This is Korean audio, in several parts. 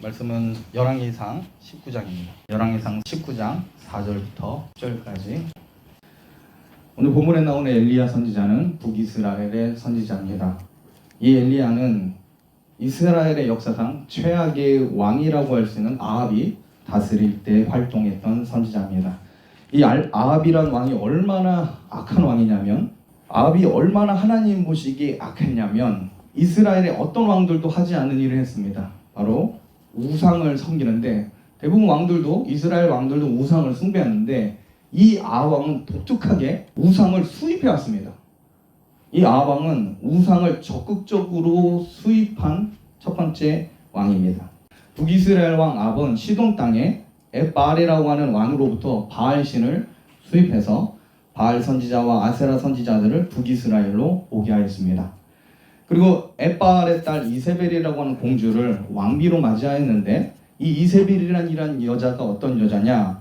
말씀은 열왕기상 19장입니다. 열왕기상 19장 4절부터 10절까지. 오늘 본문에 나오는 엘리야 선지자는 북이스라엘의 선지자입니다. 이 엘리야는 이스라엘의 역사상 최악의 왕이라고 할 수 있는 아합이 다스릴 때 활동했던 선지자입니다. 이 아합이란 왕이 얼마나 악한 왕이냐면, 아합이 얼마나 하나님 보시기에 악했냐면 이스라엘의 어떤 왕들도 하지 않는 일을 했습니다. 바로 우상을 섬기는데, 대부분 왕들도, 이스라엘 왕들도 우상을 숭배하는데 이 아합 왕은 독특하게 우상을 수입해 왔습니다. 이 아합 왕은 우상을 적극적으로 수입한 첫 번째 왕입니다. 북이스라엘 왕 아합은 시돈 땅에 엣바알이라고 하는 왕으로부터 바알신을 수입해서 바알 선지자와 아세라 선지자들을 북이스라엘로 오게 하였습니다. 그리고 엣바알의 딸 이세벨이라고 하는 공주를 왕비로 맞이하였는데, 이 이세벨이라는 여자가 어떤 여자냐,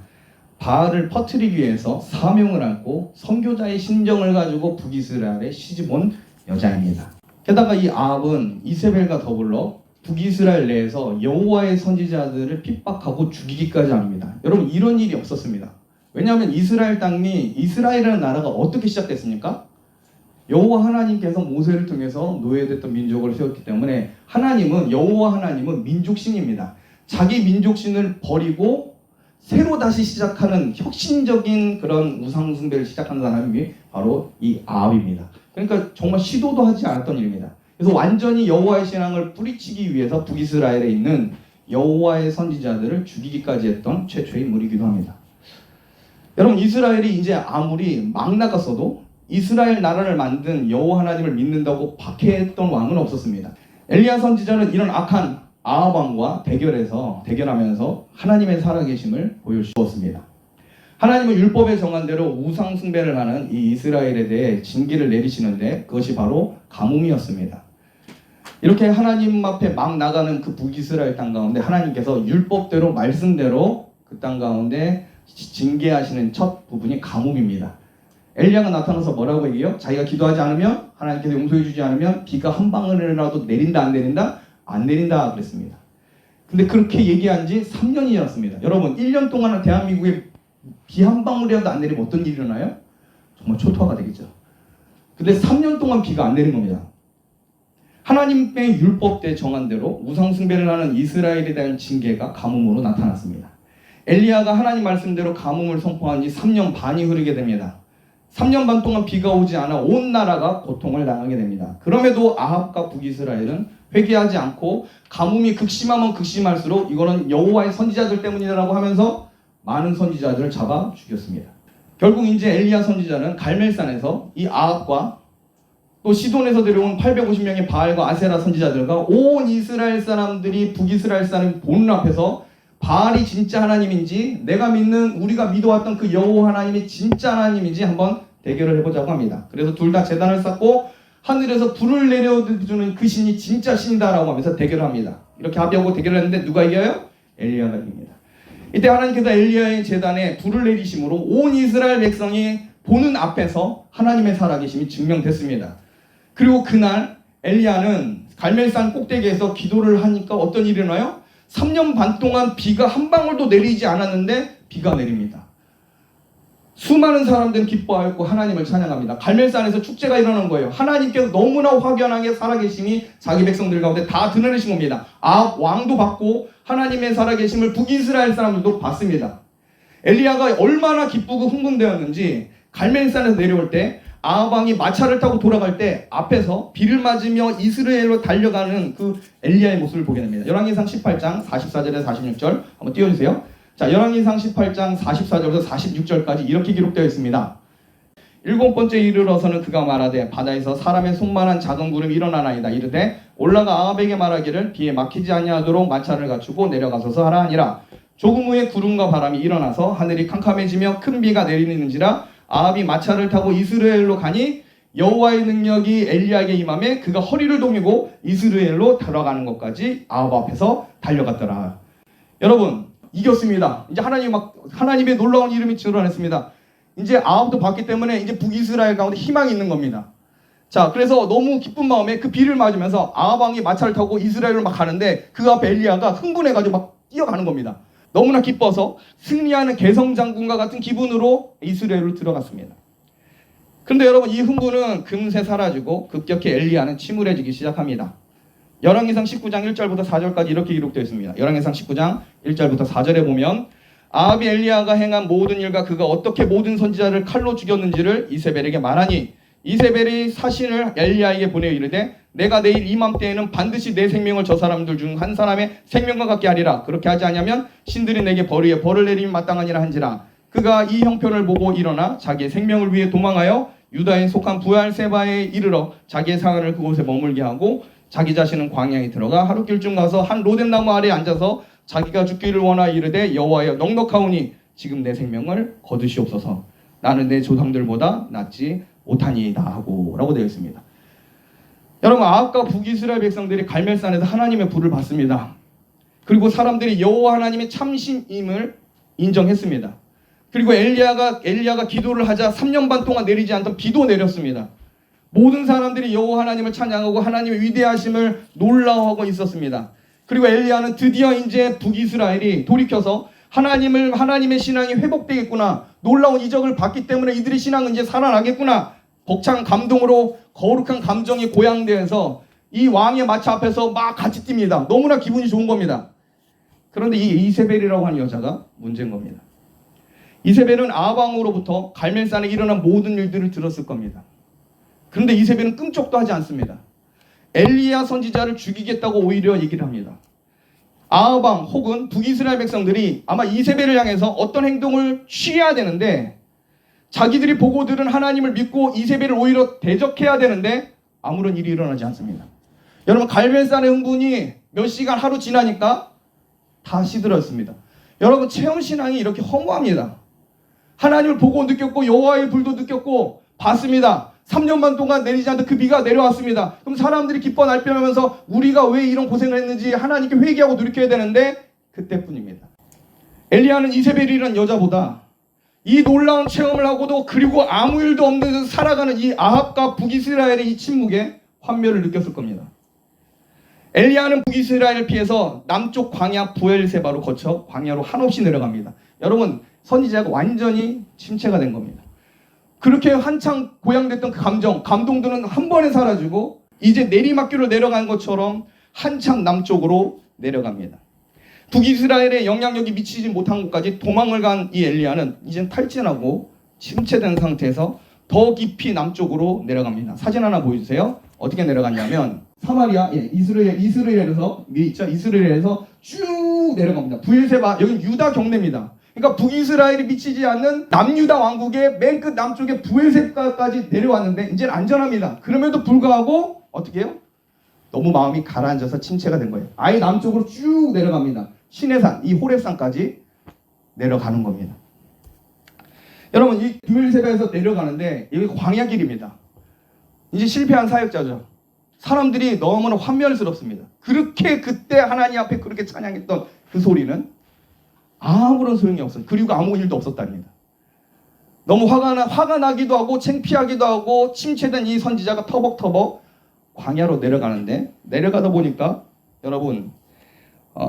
바알을 퍼뜨리기 위해서 사명을 안고 선교자의 심정을 가지고 북이스라엘에 시집온 여자입니다. 게다가 이 아합은 이세벨과 더불어 북이스라엘 내에서 여호와의 선지자들을 핍박하고 죽이기까지 합니다. 여러분, 이런 일이 없었습니다. 왜냐하면 이스라엘 땅이, 이스라엘이라는 나라가 어떻게 시작됐습니까? 여호와 하나님께서 모세를 통해서 노예됐던 민족을 세웠기 때문에 여호와 하나님은 민족신입니다. 자기 민족신을 버리고 새로 다시 시작하는 혁신적인 그런 우상 숭배를 시작하는 사람이 바로 이 아합입니다. 그러니까 정말 시도도 하지 않았던 일입니다. 그래서 완전히 여호와의 신앙을 뿌리치기 위해서 북이스라엘에 있는 여호와의 선지자들을 죽이기까지 했던 최초의 인물이기도 합니다. 여러분, 이스라엘이 이제 아무리 막 나갔어도 이스라엘 나라를 만든 여호와 하나님을 믿는다고 박해했던 왕은 없었습니다. 엘리야 선지자는 이런 악한 아합 왕과 대결하면서 하나님의 살아계심을 보여주었습니다. 하나님은 율법에 정한 대로 우상 숭배를 하는 이 이스라엘에 대해 징계를 내리시는데, 그것이 바로 가뭄이었습니다. 이렇게 하나님 앞에 막 나가는 그 북이스라엘 땅 가운데 하나님께서 율법대로, 말씀대로 그 땅 가운데 징계하시는 첫 부분이 가뭄입니다. 엘리야가 나타나서 뭐라고 얘기해요? 자기가 기도하지 않으면, 하나님께서 용서해 주지 않으면 비가 한 방울이라도 내린다 안 내린다? 안 내린다 그랬습니다. 근데 그렇게 얘기한 지 3년이 지났습니다. 여러분, 1년 동안은 대한민국에 비 한 방울이라도 안 내리면 어떤 일이 일어나요? 정말 초토화가 되겠죠. 근데 3년 동안 비가 안 내린 겁니다. 하나님의 율법대 정한 대로 우상 숭배를 하는 이스라엘에 대한 징계가 가뭄으로 나타났습니다. 엘리야가 하나님 말씀대로 가뭄을 선포한 지 3년 반이 흐르게 됩니다. 3년 반 동안 비가 오지 않아 온 나라가 고통을 당하게 됩니다. 그럼에도 아합과 북이스라엘은 회개하지 않고 가뭄이 극심하면 극심할수록 이거는 여호와의 선지자들 때문이라고 하면서 많은 선지자들을 잡아 죽였습니다. 결국 이제 엘리야 선지자는 갈멜산에서 이 아합과 또 시돈에서 데려온 850명의 바알과 아세라 선지자들과 온 이스라엘 사람들이 북이스라엘 사람 보는 앞에서 바알이 진짜 하나님인지, 내가 믿는, 우리가 믿어왔던 그 여호와 하나님이 진짜 하나님인지 한번 대결을 해보자고 합니다. 그래서 둘 다 제단을 쌓고 하늘에서 불을 내려주는 그 신이 진짜 신이다라고 하면서 대결을 합니다. 이렇게 합의하고 대결을 했는데 누가 이겨요? 엘리야가 이깁니다. 이때 하나님께서 엘리야의 제단에 불을 내리심으로 온 이스라엘 백성이 보는 앞에서 하나님의 살아계심이 증명됐습니다. 그리고 그날 엘리야는 갈멜산 꼭대기에서 기도를 하니까 어떤 일이 일어나요? 3년 반 동안 비가 한 방울도 내리지 않았는데 비가 내립니다. 수많은 사람들은 기뻐하였고 하나님을 찬양합니다. 갈멜산에서 축제가 일어난 거예요. 하나님께서 너무나 확연하게 살아계심이 자기 백성들 가운데 다 드러내신 겁니다. 아합 왕도 봤고 하나님의 살아계심을 북이스라엘 사람들도 봤습니다. 엘리야가 얼마나 기쁘고 흥분되었는지 갈멜산에서 내려올 때 아합 왕이 마차를 타고 돌아갈 때 앞에서 비를 맞으며 이스라엘로 달려가는 그 엘리야의 모습을 보게 됩니다. 열왕기상 18장 44절에서 46절 한번 띄워주세요. 자, 열왕기상 18장 44절에서 46절까지 이렇게 기록되어 있습니다. 7번째 이르러서는 그가 말하되 바다에서 사람의 손만한 작은 구름이 일어나나이다. 이르되 올라가 아합에게 말하기를 비에 막히지 아니하도록 마차를 갖추고 내려가소서 하라 하니라. 조금 후에 구름과 바람이 일어나서 하늘이 캄캄해지며 큰 비가 내리는지라. 아합이 마차를 타고 이스라엘로 가니 여호와의 능력이 엘리야에게 임하매 그가 허리를 동이고 이스라엘로 들어가는 것까지 아합 앞에서 달려갔더라. 여러분, 이겼습니다. 이제 하나님의 놀라운 이름이 드러났습니다. 이제 아합도 봤기 때문에 이제 북이스라엘 가운데 희망이 있는 겁니다. 자, 그래서 너무 기쁜 마음에 그 비를 맞으면서 아합 왕이 마차를 타고 이스라엘을 막 가는데 그 앞에 엘리야가 흥분해가지고 막 뛰어가는 겁니다. 너무나 기뻐서 승리하는 개성장군과 같은 기분으로 이스라엘로 들어갔습니다. 그런데 여러분, 이 흥분은 금세 사라지고 급격히 엘리야는 침울해지기 시작합니다. 열왕기상 19장 1절부터 4절까지 이렇게 기록되어 있습니다. 열왕기상 19장 1절부터 4절에 보면 아합이 엘리야가 행한 모든 일과 그가 어떻게 모든 선지자를 칼로 죽였는지를 이세벨에게 말하니 이세벨이 사신을 엘리야에게 보내어 이르되 내가 내일 이맘때에는 반드시 내 생명을 저 사람들 중 한 사람의 생명과 같게 하리라. 그렇게 하지 아니하면 신들이 내게 벌을 내리면 마땅하니라 한지라. 그가 이 형편을 보고 일어나 자기의 생명을 위해 도망하여 유다에 속한 부알세바에 이르러 자기의 사관을 그곳에 머물게 하고 자기 자신은 광야에 들어가 하룻길쯤 가서 한 로뎀나무 아래에 앉아서 자기가 죽기를 원하여 이르되 여호와여 넉넉하오니 지금 내 생명을 거두시옵소서. 나는 내 조상들보다 낫지 못하니이다 하고 라고 되어 있습니다. 여러분, 아합과 북이스라엘 백성들이 갈멜산에서 하나님의 불을 받습니다. 그리고 사람들이 여호와 하나님의 참신임을 인정했습니다. 그리고 엘리야가 기도를 하자 3년 반 동안 내리지 않던 비도 내렸습니다. 모든 사람들이 여호와 하나님을 찬양하고 하나님의 위대하심을 놀라워하고 있었습니다. 그리고 엘리야는 드디어 이제 북이스라엘이 돌이켜서 하나님의 신앙이 회복되겠구나, 놀라운 이적을 봤기 때문에 이들의 신앙은 이제 살아나겠구나, 벅찬 감동으로 거룩한 감정이 고양되어서 이 왕의 마차 앞에서 막 같이 뜁니다. 너무나 기분이 좋은 겁니다. 그런데 이 이세벨이라고 하는 여자가 문제인 겁니다. 이세벨은 아합 왕으로부터 갈멜산에 일어난 모든 일들을 들었을 겁니다. 그런데 이세벨은 끔찍도 하지 않습니다. 엘리야 선지자를 죽이겠다고 오히려 얘기를 합니다. 아합 왕 혹은 북이스라엘 백성들이 아마 이세벨을 향해서 어떤 행동을 취해야 되는데 자기들이 보고 들은 하나님을 믿고 이세벨을 오히려 대적해야 되는데 아무런 일이 일어나지 않습니다. 여러분, 갈멜산의 흥분이 몇 시간 하루 지나니까 다 시들었습니다. 여러분, 체험신앙이 이렇게 허무합니다. 하나님을 보고 느꼈고 여호와의 불도 느꼈고 봤습니다. 3년 반 동안 내리지 않던 그 비가 내려왔습니다. 그럼 사람들이 기뻐 날뛰면서 우리가 왜 이런 고생을 했는지 하나님께 회개하고 돌이켜야 되는데 그때뿐입니다. 엘리야는 이세벨이라는 여자보다 이 놀라운 체험을 하고도 그리고 아무 일도 없는 듯 살아가는 이 아합과 북이스라엘의 이 침묵에 환멸을 느꼈을 겁니다. 엘리야는 북이스라엘을 피해서 남쪽 광야 부엘세바로 거쳐 광야로 한없이 내려갑니다. 여러분, 선지자가 완전히 침체가 된 겁니다. 그렇게 한창 고양됐던 그 감동들은 한 번에 사라지고 이제 내리막길로 내려간 것처럼 한참 남쪽으로 내려갑니다. 북이스라엘의 영향력이 미치지 못한 곳까지 도망을 간 이 엘리야는 이젠 탈진하고 침체된 상태에서 더 깊이 남쪽으로 내려갑니다. 사진 하나 보여주세요. 어떻게 내려갔냐면 사마리아, 이스라엘에서 쭉 내려갑니다. 부엘세바, 여긴 유다 경내입니다. 그러니까 북이스라엘이 미치지 않는 남유다 왕국의 맨 끝 남쪽에 부엘세바까지 내려왔는데 이제는 안전합니다. 그럼에도 불구하고 어떻게 해요? 너무 마음이 가라앉아서 침체가 된 거예요. 아예 남쪽으로 쭉 내려갑니다. 시내산, 이 호렙산까지 내려가는 겁니다. 여러분, 이 부엘세바에서 내려가는데 여기 광야길입니다. 이제 실패한 사역자죠. 사람들이 너무나 환멸스럽습니다. 그렇게 그때 하나님 앞에 그렇게 찬양했던 그 소리는 아무런 소용이 없어요. 그리고 아무 일도 없었답니다. 너무 화가 나기도 하고 창피하기도 하고 침체된 이 선지자가 터벅터벅 광야로 내려가는데 내려가다 보니까 여러분,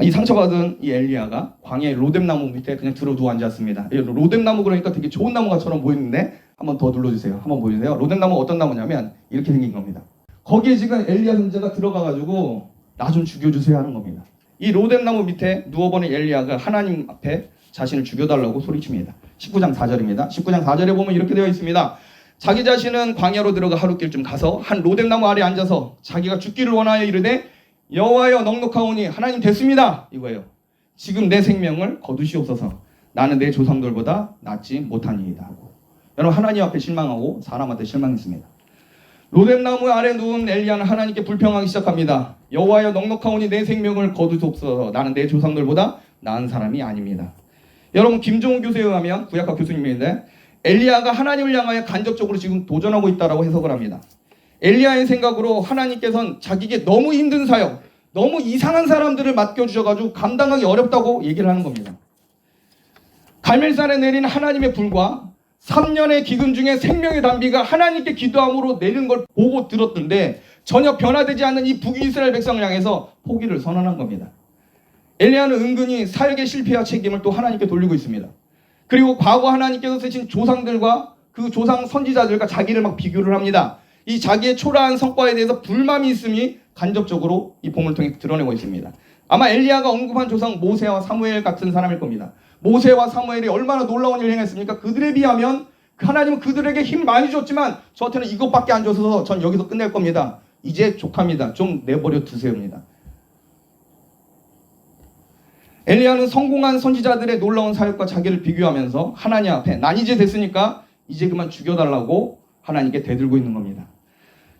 이 상처받은 이 엘리야가 광야의 로뎀나무 밑에 그냥 들어 누워 앉았습니다. 로뎀나무 그러니까 되게 좋은 나무가처럼 보이는데 한번 더 눌러주세요. 한번 보여주세요. 로뎀나무 어떤 나무냐면 이렇게 생긴 겁니다. 거기에 지금 엘리야 선지자가 들어가가지고 나 좀 죽여주세요 하는 겁니다. 이 로뎀나무 밑에 누워버린 엘리야가 하나님 앞에 자신을 죽여달라고 소리칩니다. 19장 4절입니다. 19장 4절에 보면 이렇게 되어 있습니다. 자기 자신은 광야로 들어가 하룻길쯤 가서 한 로뎀나무 아래 앉아서 자기가 죽기를 원하여 이르되 여호와여 넉넉하오니 하나님 됐습니다 이거예요. 지금 내 생명을 거두시옵소서. 나는 내 조상들보다 낫지 못하니이다 하고. 여러분, 하나님 앞에 실망하고 사람한테 실망했습니다. 로뎀나무 아래 누운 엘리야는 하나님께 불평하기 시작합니다. 여호와여 넉넉하오니 내 생명을 거두시옵소서. 나는 내 조상들보다 나은 사람이 아닙니다. 여러분, 김종우 교수에 의하면 구약학 교수님인데 엘리야가 하나님을 향하여 간접적으로 지금 도전하고 있다고 해석을 합니다. 엘리야의 생각으로 하나님께서는 자기에게 너무 힘든 사역, 너무 이상한 사람들을 맡겨주셔가지고 감당하기 어렵다고 얘기를 하는 겁니다. 갈멜산에 내린 하나님의 불과 3년의 기근 중에 생명의 단비가 하나님께 기도함으로 내리는 걸 보고 들었던데 전혀 변화되지 않는 이 북이스라엘 백성을 향해서 포기를 선언한 겁니다. 엘리야는 은근히 사역의 실패와 책임을 또 하나님께 돌리고 있습니다. 그리고 과거 하나님께서 쓰신 조상들과 그 조상 선지자들과 자기를 막 비교를 합니다. 이 자기의 초라한 성과에 대해서 불만이 있음이 간접적으로 이 본문을 통해 드러내고 있습니다. 아마 엘리야가 언급한 조상 모세와 사무엘 같은 사람일 겁니다. 모세와 사무엘이 얼마나 놀라운 일을 행했습니까? 그들에 비하면 하나님은 그들에게 힘 많이 줬지만 저한테는 이것밖에 안 줘서 전 여기서 끝낼 겁니다. 이제 족합니다. 좀 내버려 두세요입니다. 엘리야는 성공한 선지자들의 놀라운 사역과 자기를 비교하면서 하나님 앞에 난 이제 됐으니까 이제 그만 죽여달라고 하나님께 대들고 있는 겁니다.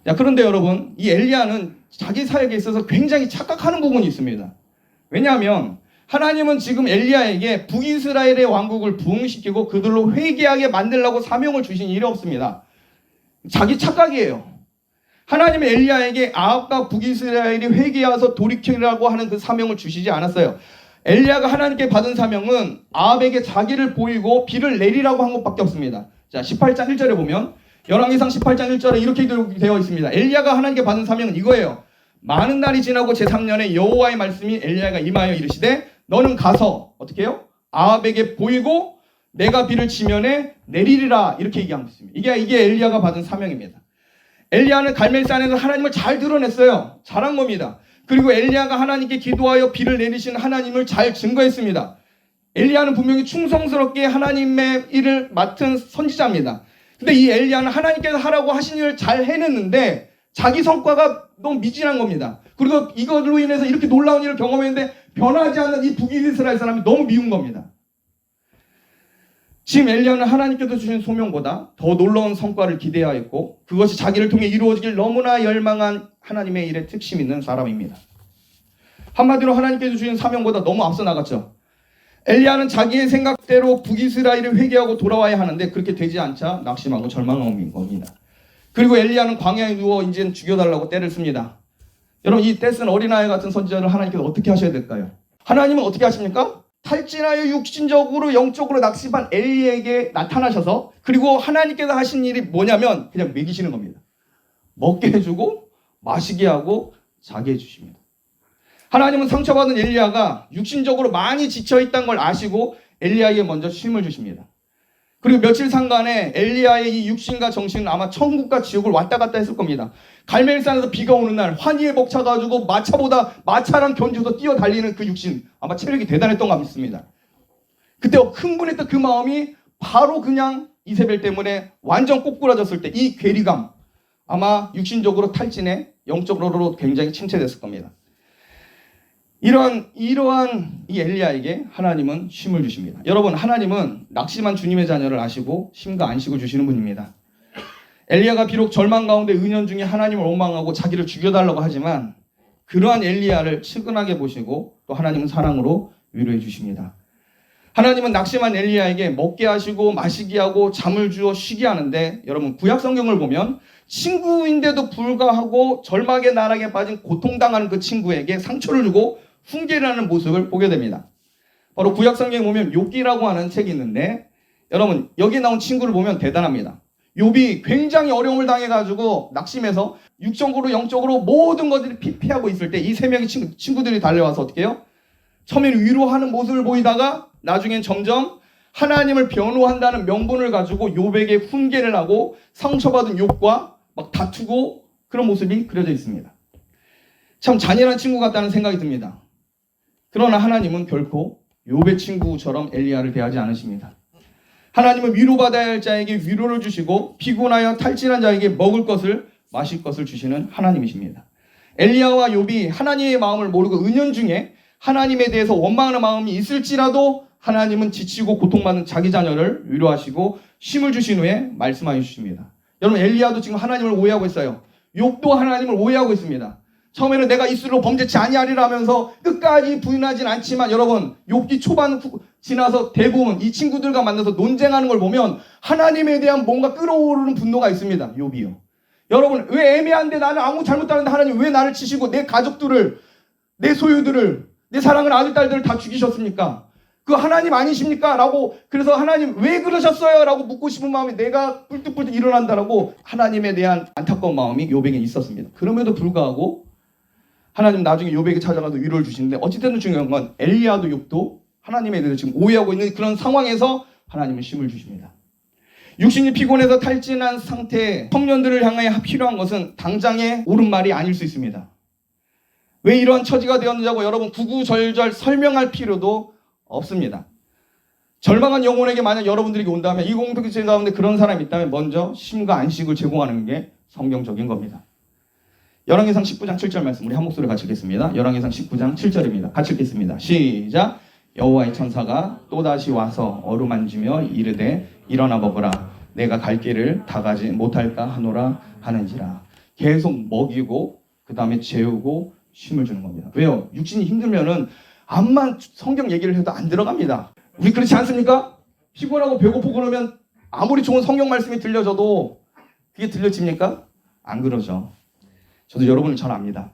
자, 그런데 여러분, 이 엘리야는 자기 사역에 있어서 굉장히 착각하는 부분이 있습니다. 왜냐하면 하나님은 지금 엘리야에게 북이스라엘의 왕국을 부흥시키고 그들로 회개하게 만들려고 사명을 주신 일이 없습니다. 자기 착각이에요. 하나님은 엘리야에게 아합과 북이스라엘이 회개하서 돌이키라고 하는 그 사명을 주시지 않았어요. 엘리야가 하나님께 받은 사명은 아합에게 자기를 보이고 비를 내리라고 한 것밖에 없습니다. 자, 18장 1절에 보면 열왕기상 18장 1절에 이렇게 되어 있습니다. 엘리야가 하나님께 받은 사명은 이거예요. 많은 날이 지나고 제3년에 여호와의 말씀이 엘리야가 임하여 이르시되 너는 가서 어떻게 해요? 아합에게 보이고 내가 비를 지면에 내리리라 이렇게 얘기하고 있습니다. 이게 엘리야가 받은 사명입니다. 엘리야는 갈멜산에서 하나님을 잘 드러냈어요. 잘한 겁니다. 그리고 엘리야가 하나님께 기도하여 비를 내리신 하나님을 잘 증거했습니다. 엘리야는 분명히 충성스럽게 하나님의 일을 맡은 선지자입니다. 근데 이 엘리야는 하나님께서 하라고 하신 일을 잘 해냈는데 자기 성과가 너무 미진한 겁니다. 그리고 이걸로 인해서 이렇게 놀라운 일을 경험했는데 변하지 않는 이 북이스라엘 사람이 너무 미운 겁니다. 지금 엘리야는 하나님께서 주신 소명보다 더 놀라운 성과를 기대하였고 그것이 자기를 통해 이루어지길 너무나 열망한 하나님의 일에 특심 있는 사람입니다. 한마디로 하나님께서 주신 사명보다 너무 앞서 나갔죠. 엘리야는 자기의 생각대로 북이스라엘을 회개하고 돌아와야 하는데 그렇게 되지 않자 낙심하고 절망한 겁니다. 그리고 엘리야는 광야에 누워 이제 죽여달라고 떼를 씁니다. 여러분, 이 떼쓴 어린아이 같은 선지자를 하나님께서 어떻게 하셔야 될까요? 하나님은 어떻게 하십니까? 탈진하여 육신적으로 영적으로 낙심한 엘리에게 나타나셔서 그리고 하나님께서 하신 일이 뭐냐면 그냥 먹이시는 겁니다. 먹게 해주고 마시게 하고 자게 해주십니다. 하나님은 상처받은 엘리야가 육신적으로 많이 지쳐있다는 걸 아시고 엘리야에게 먼저 쉼을 주십니다. 그리고 며칠 상간에 엘리야의 이 육신과 정신은 아마 천국과 지옥을 왔다 갔다 했을 겁니다. 갈멜산에서 비가 오는 날 환희에 벅차가지고 마차랑 견주서 뛰어달리는 그 육신, 아마 체력이 대단했던 것 같습니다. 그때 흥분했던 그 마음이 바로 그냥 이세벨 때문에 완전 꼬꾸라졌을 때 이 괴리감, 아마 육신적으로 탈진해 영적으로 굉장히 침체됐을 겁니다. 이러한 이 엘리야에게 하나님은 쉼을 주십니다. 여러분, 하나님은 낙심한 주님의 자녀를 아시고 쉼과 안식을 주시는 분입니다. 엘리야가 비록 절망 가운데 은연 중에 하나님을 원망하고 자기를 죽여달라고 하지만 그러한 엘리야를 측은하게 보시고 또 하나님은 사랑으로 위로해 주십니다. 하나님은 낙심한 엘리야에게 먹게 하시고 마시게 하고 잠을 주어 쉬게 하는데 여러분, 구약 성경을 보면 친구인데도 불구하고 절망의 나락에 빠진 고통당하는 그 친구에게 상처를 주고 훈계를 하는 모습을 보게 됩니다. 바로 구약 성경에 보면 욥기라고 하는 책이 있는데 여러분, 여기 나온 친구를 보면 대단합니다. 욥이 굉장히 어려움을 당해가지고 낙심해서 육적으로 영적으로 모든 것들이 피폐하고 있을 때 이 세 명의 친구들이 달려와서 어떻게 해요? 처음에는 위로하는 모습을 보이다가 나중엔 점점 하나님을 변호한다는 명분을 가지고 욥에게 훈계를 하고 상처받은 욥과 막 다투고 그런 모습이 그려져 있습니다. 참 잔인한 친구 같다는 생각이 듭니다. 그러나 하나님은 결코 욥의 친구처럼 엘리야를 대하지 않으십니다. 하나님은 위로받아야 할 자에게 위로를 주시고 피곤하여 탈진한 자에게 먹을 것을 마실 것을 주시는 하나님이십니다. 엘리야와 욥이 하나님의 마음을 모르고 은연 중에 하나님에 대해서 원망하는 마음이 있을지라도 하나님은 지치고 고통받는 자기 자녀를 위로하시고 쉼을 주신 후에 말씀하여 주십니다. 여러분, 엘리야도 지금 하나님을 오해하고 있어요. 욥도 하나님을 오해하고 있습니다. 처음에는 내가 이스라엘로 범죄치 아니하리라 하면서 끝까지 부인하진 않지만 여러분, 욥기 초반 지나서 대부분 이 친구들과 만나서 논쟁하는 걸 보면 하나님에 대한 뭔가 끓어오르는 분노가 있습니다. 욥이요. 여러분, 왜 애매한데 나는 아무 잘못 하는데 하나님 왜 나를 치시고 내 가족들을, 내 소유들을, 내 사랑하는 아들, 딸들을 다 죽이셨습니까? 그 하나님 아니십니까? 라고 그래서 하나님 왜 그러셨어요? 라고 묻고 싶은 마음이 내가 뿔뚝뿔뚝 일어난다라고 하나님에 대한 안타까운 마음이 욥에게 있었습니다. 그럼에도 불구하고 하나님 나중에 욥에게 찾아가서 위로를 주시는데 어찌됐든 중요한 건 엘리야도 욥도 하나님에 대해서 지금 오해하고 있는 그런 상황에서 하나님은 힘을 주십니다. 육신이 피곤해서 탈진한 상태의 청년들을 향해 필요한 것은 당장의 옳은 말이 아닐 수 있습니다. 왜 이러한 처지가 되었느냐고 여러분 구구절절 설명할 필요도 없습니다. 절망한 영혼에게 만약 여러분들에게 온다면 이 공동체 가운데 그런 사람이 있다면 먼저 쉼과 안식을 제공하는 게 성경적인 겁니다. 열왕기상 19장 7절 말씀 우리 한 목소리 같이 읽겠습니다. 열왕기상 19장 7절입니다. 같이 읽겠습니다. 시작. 여호와의 천사가 또다시 와서 어루만지며 이르되 일어나 먹으라. 내가 갈 길을 다 가지 못할까 하노라 하는지라. 계속 먹이고 그 다음에 재우고 쉼을 주는 겁니다. 왜요? 육신이 힘들면은 암만 성경 얘기를 해도 안 들어갑니다. 우리 그렇지 않습니까? 피곤하고 배고프고 그러면 아무리 좋은 성경 말씀이 들려져도 그게 들려집니까? 안 그러죠. 저도 여러분을 잘 압니다.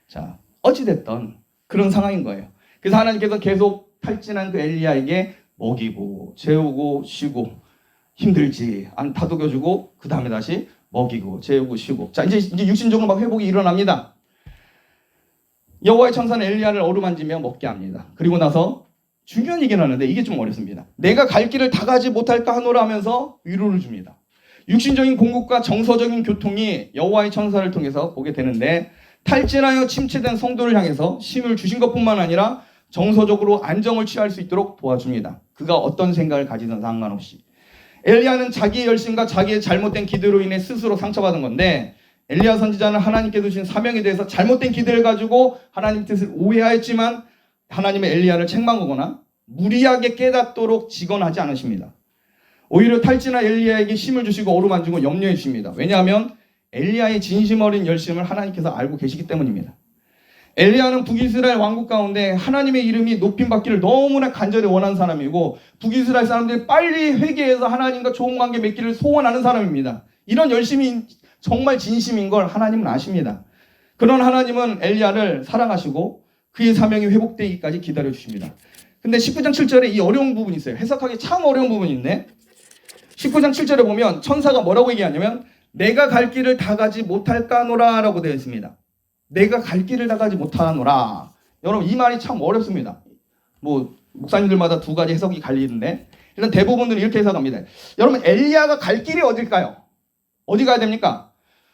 자, 어찌됐던 그런 상황인 거예요. 그래서 하나님께서 계속 탈진한 그 엘리야에게 먹이고 재우고 쉬고 힘들지 안 다독여주고 그 다음에 다시 먹이고 재우고 쉬고 자 이제 육신적으로 막 회복이 일어납니다. 여호와의 천사는 엘리야를 어루만지며 먹게 합니다. 그리고 나서 중요한 얘기는 하는데 이게 좀 어렵습니다. 내가 갈 길을 다 가지 못할까 하노라 하면서 위로를 줍니다. 육신적인 공급과 정서적인 교통이 여호와의 천사를 통해서 보게 되는데 탈진하여 침체된 성도를 향해서 힘을 주신 것뿐만 아니라 정서적으로 안정을 취할 수 있도록 도와줍니다. 그가 어떤 생각을 가지든 상관없이. 엘리야는 자기의 열심과 자기의 잘못된 기도로 인해 스스로 상처받은 건데 엘리야 선지자는 하나님께서 주신 사명에 대해서 잘못된 기대를 가지고 하나님 뜻을 오해하였지만 하나님의 엘리야를 책망하거나 무리하게 깨닫도록 직언하지 않으십니다. 오히려 탈진한 엘리야에게 힘을 주시고 어루만지고 염려해 주십니다. 왜냐하면 엘리야의 진심 어린 열심을 하나님께서 알고 계시기 때문입니다. 엘리야는 북이스라엘 왕국 가운데 하나님의 이름이 높임받기를 너무나 간절히 원하는 사람이고 북이스라엘 사람들이 빨리 회개해서 하나님과 좋은 관계 맺기를 소원하는 사람입니다. 이런 열심이 정말 진심인 걸 하나님은 아십니다. 그런 하나님은 엘리야를 사랑하시고 그의 사명이 회복되기까지 기다려주십니다. 근데 19장 7절에 이 어려운 부분이 있어요. 해석하기 참 어려운 부분이 있네. 19장 7절에 보면 천사가 뭐라고 얘기하냐면 내가 갈 길을 다 가지 못할까노라 라고 되어 있습니다. 내가 갈 길을 다 가지 못하노라. 여러분 이 말이 참 어렵습니다. 뭐 목사님들마다 두 가지 해석이 갈리는데 일단 대부분들은 이렇게 해석합니다. 여러분 엘리야가 갈 길이 어딜까요? 어디 가야 됩니까?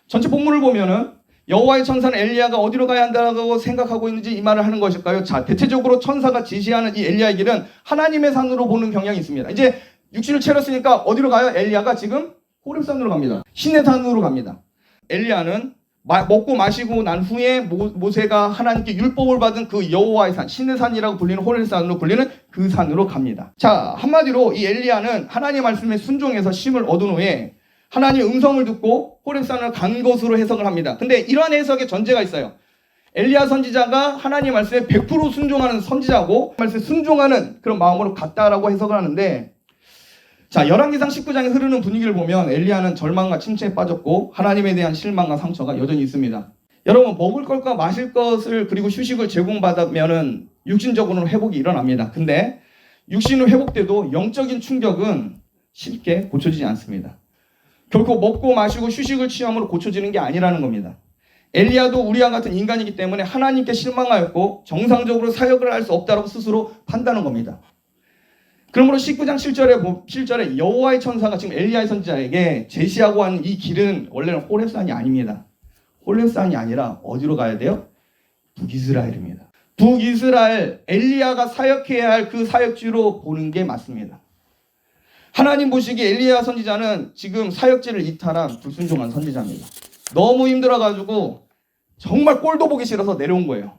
전체 본문을 보면은 여호와의 천사는 엘리야가 어디로 가야 한다고 생각하고 있는지 이 말을 하는 것일까요? 자, 대체적으로 천사가 지시하는 이 엘리야의 길은 하나님의 산으로 보는 경향이 있습니다. 이제 육신을 채웠으니까 어디로 가요? 엘리야가 지금 호렙산으로 갑니다. 신의 산으로 갑니다. 엘리야는 먹고 마시고 난 후에 모세가 하나님께 율법을 받은 그 여호와의 산, 신의 산이라고 불리는 호렙산으로 불리는 그 산으로 갑니다. 자, 한마디로 이 엘리야는 하나님의 말씀에 순종해서 쉼을 얻은 후에 하나님의 음성을 듣고 호렙산을 간 것으로 해석을 합니다. 근데 이러한 해석에 전제가 있어요. 엘리야 선지자가 하나님의 말씀에 100% 순종하는 선지자고 말씀에 순종하는 그런 마음으로 갔다라고 해석을 하는데 자, 열왕기상 19장에 흐르는 분위기를 보면 엘리야는 절망과 침체에 빠졌고 하나님에 대한 실망과 상처가 여전히 있습니다. 여러분 먹을 것과 마실 것을 그리고 휴식을 제공받으면은 육신적으로는 회복이 일어납니다. 근데 육신은 회복돼도 영적인 충격은 쉽게 고쳐지지 않습니다. 결코 먹고 마시고 휴식을 취함으로 고쳐지는 게 아니라는 겁니다. 엘리야도 우리와 같은 인간이기 때문에 하나님께 실망하였고 정상적으로 사역을 할 수 없다고 스스로 판단한 겁니다. 그러므로 19장 7절에 여호와의 천사가 지금 엘리야의 선지자에게 제시하고 하는 이 길은 원래는 호렙산이 아닙니다. 호렙산이 아니라 어디로 가야 돼요? 북이스라엘입니다. 북이스라엘 엘리야가 사역해야 할 그 사역지로 보는 게 맞습니다. 하나님 보시기에 엘리야 선지자는 지금 사역지를 이탈한 불순종한 선지자입니다. 너무 힘들어가지고 정말 꼴도 보기 싫어서 내려온 거예요.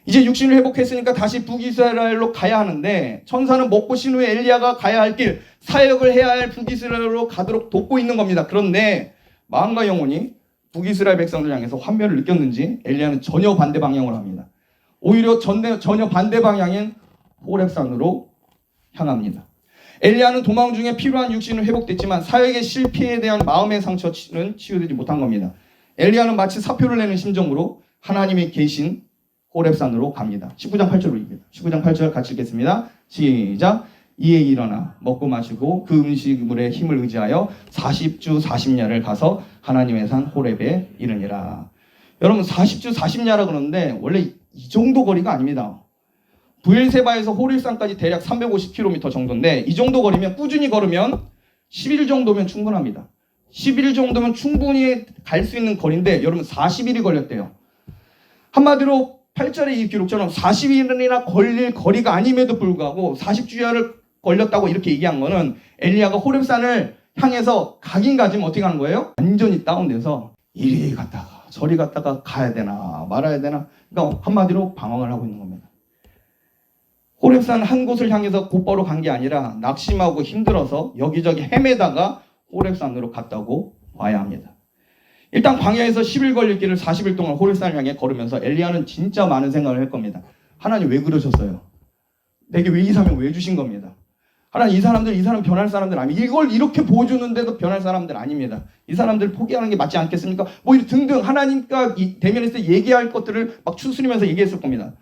이제 육신을 회복했으니까 다시 북이스라엘로 가야 하는데 천사는 먹고 쉰 후에 엘리야가 가야 할 길, 사역을 해야 할 북이스라엘로 가도록 돕고 있는 겁니다. 그런데 마음과 영혼이 북이스라엘 백성들 향해서 환멸을 느꼈는지 엘리야는 전혀 반대 방향으로 합니다. 오히려 전혀 반대 방향인 호렙산으로 향합니다. 엘리야는 도망 중에 필요한 육신은 회복됐지만 사역의 실패에 대한 마음의 상처는 치유되지 못한 겁니다. 엘리야는 마치 사표를 내는 심정으로 하나님의 계신 호렙산으로 갑니다. 19장 8절입니다. 19장 8절 같이 읽겠습니다. 시작. 이에 일어나 먹고 마시고 그 음식물의 힘을 의지하여 40주 40야를 가서 하나님의 산 호렙에 이르니라. 여러분 40주 40야라 그러는데 원래 이 정도 거리가 아닙니다. 브엘세바에서 호렙산까지 대략 350km 정도인데 이 정도 거리면 꾸준히 걸으면 10일 정도면 충분합니다. 10일 정도면 충분히 갈 수 있는 거리인데 여러분 40일이 걸렸대요. 한마디로 8절의 이 기록처럼 40일이나 걸릴 거리가 아님에도 불구하고 40주야를 걸렸다고 이렇게 얘기한 거는 엘리야가 호렙산을 향해서 가긴 가지면 어떻게 하는 거예요? 완전히 다운돼서 이리 갔다가 저리 갔다가 가야 되나 말아야 되나, 그러니까 한마디로 방황을 하고 있는 겁니다. 호렙산 한 곳을 향해서 곧바로 간 게 아니라 낙심하고 힘들어서 여기저기 헤매다가 호렙산으로 갔다고 봐야 합니다. 일단 광야에서 10일 걸릴 길을 40일 동안 호렙산을 향해 걸으면서 엘리야는 진짜 많은 생각을 할 겁니다. 하나님 왜 그러셨어요? 내게 왜 이 사명 왜 주신 겁니다. 하나님 이 사람 변할 사람들 아닙니다. 이걸 이렇게 보여주는데도 변할 사람들 아닙니다. 이 사람들 포기하는 게 맞지 않겠습니까? 뭐 등등 하나님과 대면에서 얘기할 것들을 막 추스리면서 얘기했을 겁니다.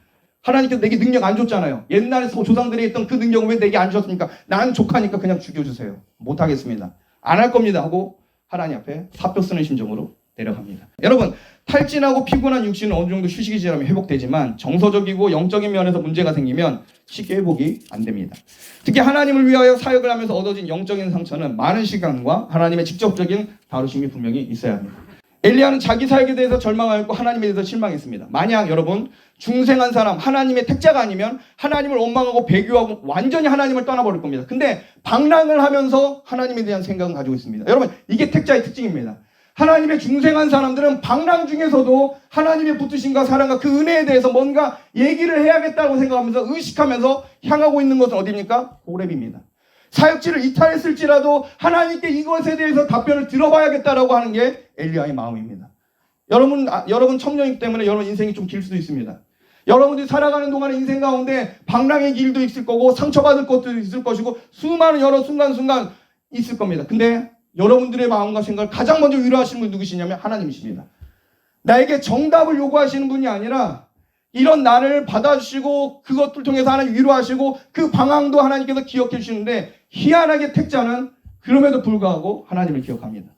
하나님께서 내게 능력 안 줬잖아요. 옛날에 조상들이 했던 그 능력을 왜 내게 안 주셨습니까? 나는 족하니까 그냥 죽여주세요. 못하겠습니다. 안 할 겁니다 하고 하나님 앞에 사표 쓰는 심정으로 내려갑니다. 여러분, 탈진하고 피곤한 육신은 어느 정도 휴식이 지나면 회복되지만 정서적이고 영적인 면에서 문제가 생기면 쉽게 회복이 안 됩니다. 특히 하나님을 위하여 사역을 하면서 얻어진 영적인 상처는 많은 시간과 하나님의 직접적인 다루심이 분명히 있어야 합니다. 엘리야는 자기 사역에 대해서 절망하였고 하나님에 대해서 실망했습니다. 만약 여러분 중생한 사람, 하나님의 택자가 아니면 하나님을 원망하고 배교하고 완전히 하나님을 떠나버릴 겁니다. 근데 방랑을 하면서 하나님에 대한 생각은 가지고 있습니다. 여러분, 이게 택자의 특징입니다. 하나님의 중생한 사람들은 방랑 중에서도 하나님의 붙으심과 사랑과 그 은혜에 대해서 뭔가 얘기를 해야겠다고 생각하면서 의식하면서 향하고 있는 것은 어디입니까? 호렙입니다. 사역지를 이탈했을지라도 하나님께 이것에 대해서 답변을 들어봐야겠다라고 하는 게 엘리야의 마음입니다. 여러분 청년이기 때문에 여러분 인생이 좀 길 수도 있습니다. 여러분들이 살아가는 동안에 인생 가운데 방랑의 길도 있을 거고 상처받을 것도 있을 것이고 수많은 여러 순간순간 있을 겁니다. 근데 여러분들의 마음과 생각을 가장 먼저 위로하시는 분이 누구시냐면 하나님이십니다. 나에게 정답을 요구하시는 분이 아니라 이런 나를 받아주시고 그것들 통해서 하나님 위로하시고 그 방황도 하나님께서 기억해 주시는데 희한하게 택자는 그럼에도 불구하고 하나님을 기억합니다.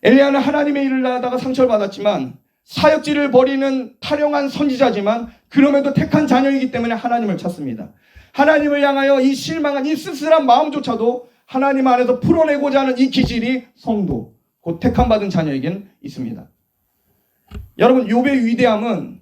엘리야는 하나님의 일을 하다가 상처를 받았지만 사역지를 벌이는 타령한 선지자지만 그럼에도 택한 자녀이기 때문에 하나님을 찾습니다. 하나님을 향하여 이 실망한 이 쓸쓸한 마음조차도 하나님 안에서 풀어내고자 하는 이 기질이 성도, 곧 택함받은 자녀에겐 있습니다. 여러분, 욥의 위대함은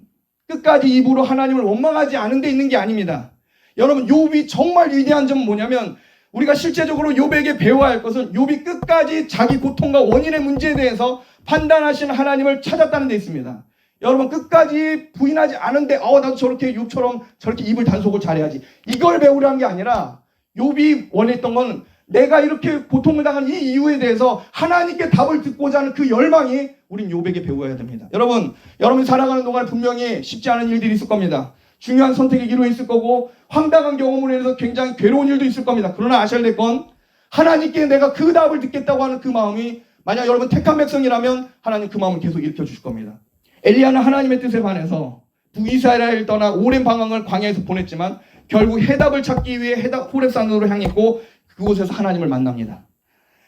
끝까지 입으로 하나님을 원망하지 않은 데 있는 게 아닙니다. 여러분, 욥이 정말 위대한 점은 뭐냐면 우리가 실제적으로 욥에게 배워야 할 것은 욥이 끝까지 자기 고통과 원인의 문제에 대해서 판단하시는 하나님을 찾았다는 데 있습니다. 여러분, 끝까지 부인하지 않은데 나도 저렇게 욥처럼 저렇게 입을 단속을 잘해야지, 이걸 배우려는 게 아니라 욥이 원했던 건 내가 이렇게 고통을 당한 이 이유에 대해서 하나님께 답을 듣고자 하는 그 열망이 우린 욥에게 배워야 됩니다. 여러분이 살아가는 동안 분명히 쉽지 않은 일들이 있을 겁니다. 중요한 선택의 기로 있을 거고 황당한 경험으로 인해서 굉장히 괴로운 일도 있을 겁니다. 그러나 아셔야 될 건 하나님께 내가 그 답을 듣겠다고 하는 그 마음이 만약 여러분 택한 백성이라면 하나님 그 마음을 계속 일으켜 주실 겁니다. 엘리야는 하나님의 뜻에 반해서 북이스라엘을 떠나 오랜 방황을 광야에서 보냈지만 결국 해답을 찾기 위해 호렙산으로 향했고 그곳에서 하나님을 만납니다.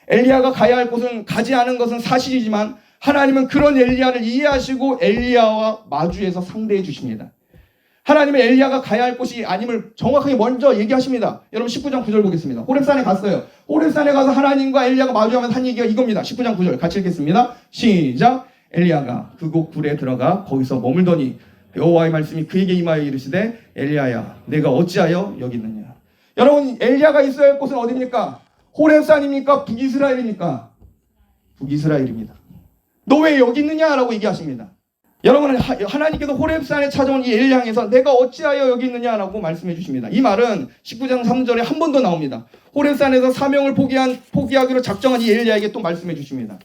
엘리야가 가야 할 곳은 가지 않은 것은 사실이지만 하나님은 그런 엘리야를 이해하시고 엘리야와 마주해서 상대해 주십니다. 하나님은 엘리야가 가야 할 곳이 아님을 정확하게 먼저 얘기하십니다. 여러분 19장 9절 보겠습니다. 호렙산에 갔어요. 호렙산에 가서 하나님과 엘리야가 마주하면서 한 얘기가 이겁니다. 19장 9절 같이 읽겠습니다. 시작. 엘리야가 그곳 굴에 들어가 거기서 머물더니 여호와의 말씀이 그에게 임하여 이르시되 엘리야야 내가 어찌하여 여기 있느냐. 여러분, 엘리야가 있어야 할 곳은 어디입니까? 호렙산입니까? 북이스라엘입니까? 북이스라엘입니다. 너 왜 여기 있느냐라고 얘기하십니다. 여러분, 하나님께서 호렙산에 찾아온 이 엘리야를 향해서 내가 어찌하여 여기 있느냐라고 말씀해 주십니다. 이 말은 19장 3절에 한 번 더 나옵니다. 호렙산에서 사명을 포기하기로 작정한 이 엘리야에게 또 말씀해 주십니다.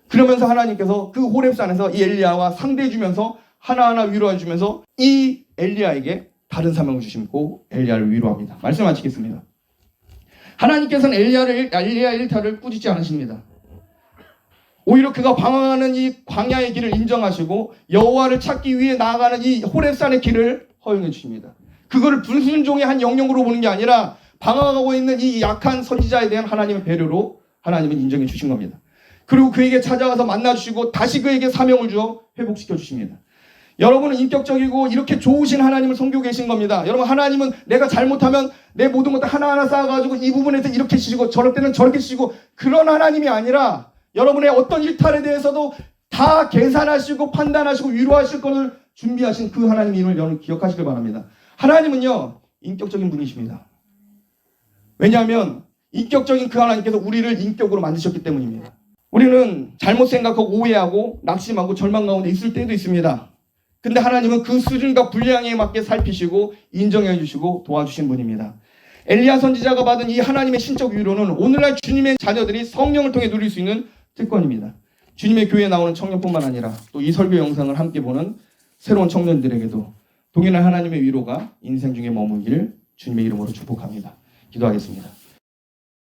그러면서 하나님께서 그 호렙산에서 이 엘리야와 상대해 주면서 하나하나 위로해 주면서 이 엘리야에게 다른 사명을 주시고 엘리야를 위로합니다. 말씀 마치겠습니다. 하나님께서는 엘리야의 일탈을 꾸짖지 않으십니다. 오히려 그가 방황하는 이 광야의 길을 인정하시고 여호와를 찾기 위해 나아가는 이 호렙산의 길을 허용해 주십니다. 그거를 불순종의 한 영역으로 보는 게 아니라 방황하고 있는 이 약한 선지자에 대한 하나님의 배려로 하나님은 인정해 주신 겁니다. 그리고 그에게 찾아가서 만나주시고 다시 그에게 사명을 주어 회복시켜 주십니다. 여러분은 인격적이고 이렇게 좋으신 하나님을 섬기고 계신 겁니다. 여러분, 하나님은 내가 잘못하면 내 모든 것들 하나하나 쌓아가지고 이 부분에서 이렇게 치시고 저럴 때는 저렇게 치시고 그런 하나님이 아니라 여러분의 어떤 일탈에 대해서도 다 계산하시고 판단하시고 위로하실 것을 준비하신 그 하나님임을 여러분 기억하시길 바랍니다. 하나님은요, 인격적인 분이십니다. 왜냐하면 인격적인 그 하나님께서 우리를 인격으로 만드셨기 때문입니다. 우리는 잘못 생각하고 오해하고 낙심하고 절망 가운데 있을 때도 있습니다. 근데 하나님은 그 수준과 분량에 맞게 살피시고 인정해 주시고 도와주신 분입니다. 엘리야 선지자가 받은 이 하나님의 신적 위로는 오늘날 주님의 자녀들이 성령을 통해 누릴 수 있는 특권입니다. 주님의 교회에 나오는 청년뿐만 아니라 또 이 설교 영상을 함께 보는 새로운 청년들에게도 동일한 하나님의 위로가 인생 중에 머물기를 주님의 이름으로 축복합니다. 기도하겠습니다.